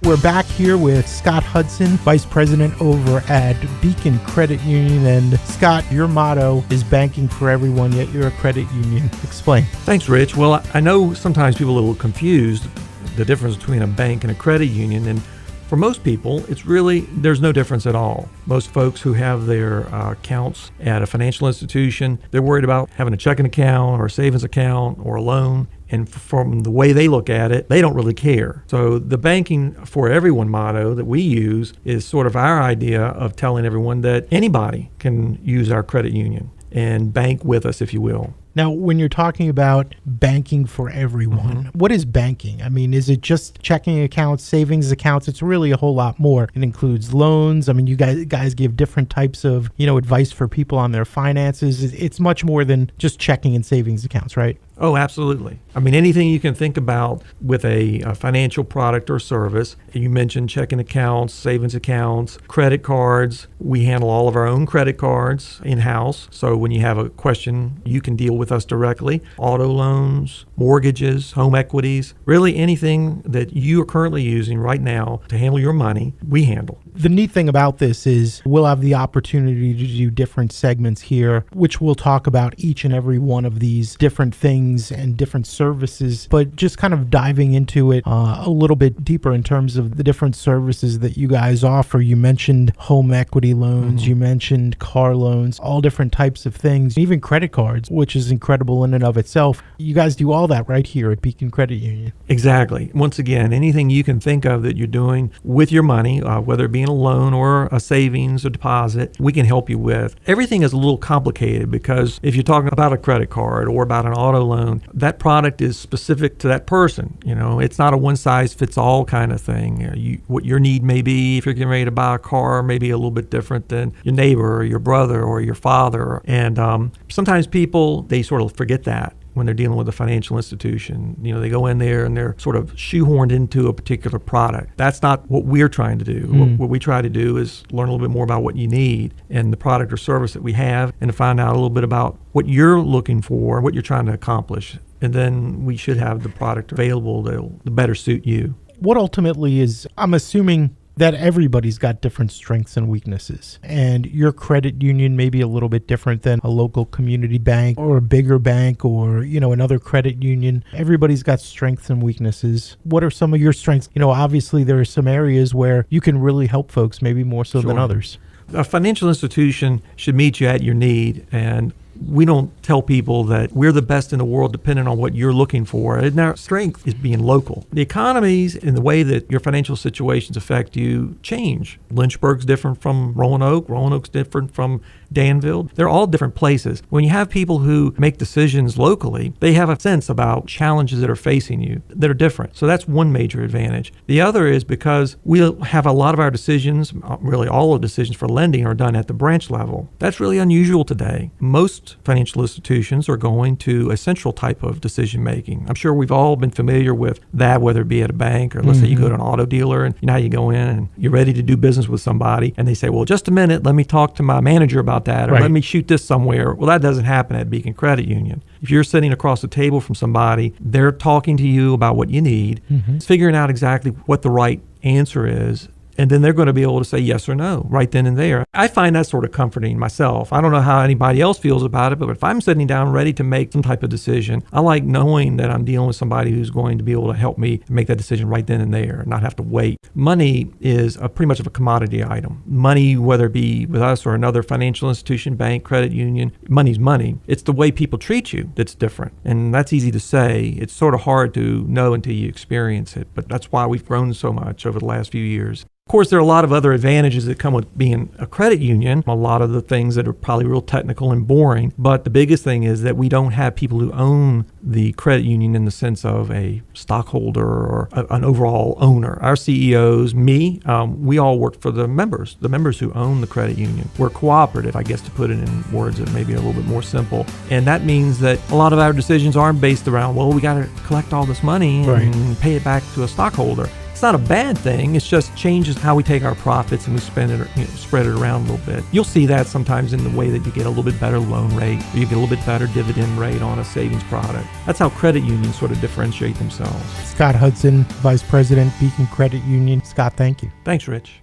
We're back here with Scott Hudson, Vice President over at Beacon Credit Union. And Scott, your motto is banking for everyone, yet you're a credit union. Explain. Thanks, Rich. Well, I know sometimes people are a little confused the difference between a bank and a credit union. And for most people, there's no difference at all. Most folks who have their accounts at a financial institution, they're worried about having a checking account or a savings account or a loan. And from the way they look at it, they don't really care. So the banking for everyone motto that we use is sort of our idea of telling everyone that anybody can use our credit union and bank with us, if you will. Now, when you're talking about banking for everyone, what is banking? I mean, is it just checking accounts, savings accounts? It's really a whole lot more. It includes loans. I mean, you guys give different types of, advice for people on their finances. It's much more than just checking and savings accounts, right? Oh, absolutely. I mean, anything you can think about with a financial product or service. You mentioned checking accounts, savings accounts, credit cards. We handle all of our own credit cards in-house. So when you have a question, you can deal with us directly. Auto loans, mortgages, home equities, really anything that you are currently using right now to handle your money, we handle. The neat thing about this is we'll have the opportunity to do different segments here, which we'll talk about each and every one of these different things and different services, but just kind of diving into it a little bit deeper in terms of the different services that you guys offer. You mentioned home equity loans, you mentioned car loans, all different types of things, even credit cards, which is incredible in and of itself. You guys do all that right here at Beacon Credit Union. Exactly. Once again, anything you can think of that you're doing with your money, whether it be a loan or a savings or deposit, we can help you with. Everything is a little complicated because if you're talking about a credit card or about an auto loan, that product is specific to that person. It's not a one-size-fits-all kind of thing. What your need may be if you're getting ready to buy a car may be a little bit different than your neighbor or your brother or your father. And sometimes people, they sort of forget that when they're dealing with a financial institution. They go in there and they're sort of shoehorned into a particular product. That's not what we're trying to do. What we try to do is learn a little bit more about what you need and the product or service that we have, and to find out a little bit about what you're looking for, what you're trying to accomplish. And then we should have the product available that'll better suit you. What ultimately is, I'm assuming that everybody's got different strengths and weaknesses, and your credit union may be a little bit different than a local community bank or a bigger bank or another credit union. Everybody's got strengths and weaknesses. What are some of your strengths? Obviously there are some areas where you can really help folks, maybe more so than others. A financial institution should meet you at your need, and we don't tell people that we're the best in the world depending on what you're looking for. And our strength is being local. The economies and the way that your financial situations affect you change. Lynchburg's different from Roanoke. Roanoke's different from Danville. They're all different places. When you have people who make decisions locally, they have a sense about challenges that are facing you that are different. So that's one major advantage. The other is because we have a lot of our decisions, really all of the decisions for lending are done at the branch level. That's really unusual today. Most financial institutions are going to a central type of decision making. I'm sure we've all been familiar with that, whether it be at a bank or let's say you go to an auto dealer and you go in and you're ready to do business with somebody and they say, well, just a minute, let me talk to my manager about that, or let me shoot this somewhere. Well, that doesn't happen at Beacon Credit Union. If you're sitting across the table from somebody, they're talking to you about what you need, figuring out exactly what the right answer is, and then they're going to be able to say yes or no right then and there. I find that sort of comforting myself. I don't know how anybody else feels about it, but if I'm sitting down ready to make some type of decision, I like knowing that I'm dealing with somebody who's going to be able to help me make that decision right then and there and not have to wait. Money is pretty much of a commodity item. Money, whether it be with us or another financial institution, bank, credit union, money's money. It's the way people treat you that's different. And that's easy to say. It's sort of hard to know until you experience it. But that's why we've grown so much over the last few years. Of course, there are a lot of other advantages that come with being a credit union, a lot of the things that are probably real technical and boring, but the biggest thing is that we don't have people who own the credit union in the sense of a stockholder or an overall owner. Our CEOs, me, we all work for the members who own the credit union. We're cooperative, I guess, to put it in words that may be a little bit more simple. And that means that a lot of our decisions aren't based around, well, we got to collect all this money and pay it back to a stockholder. It's That's not a bad thing. It's just changes how we take our profits and we spend it, spread it around a little bit. You'll see that sometimes in the way that you get a little bit better loan rate, or you get a little bit better dividend rate on a savings product. That's how credit unions sort of differentiate themselves. Scott Hudson, Vice President, Beacon Credit Union. Scott, thank you. Thanks, Rich.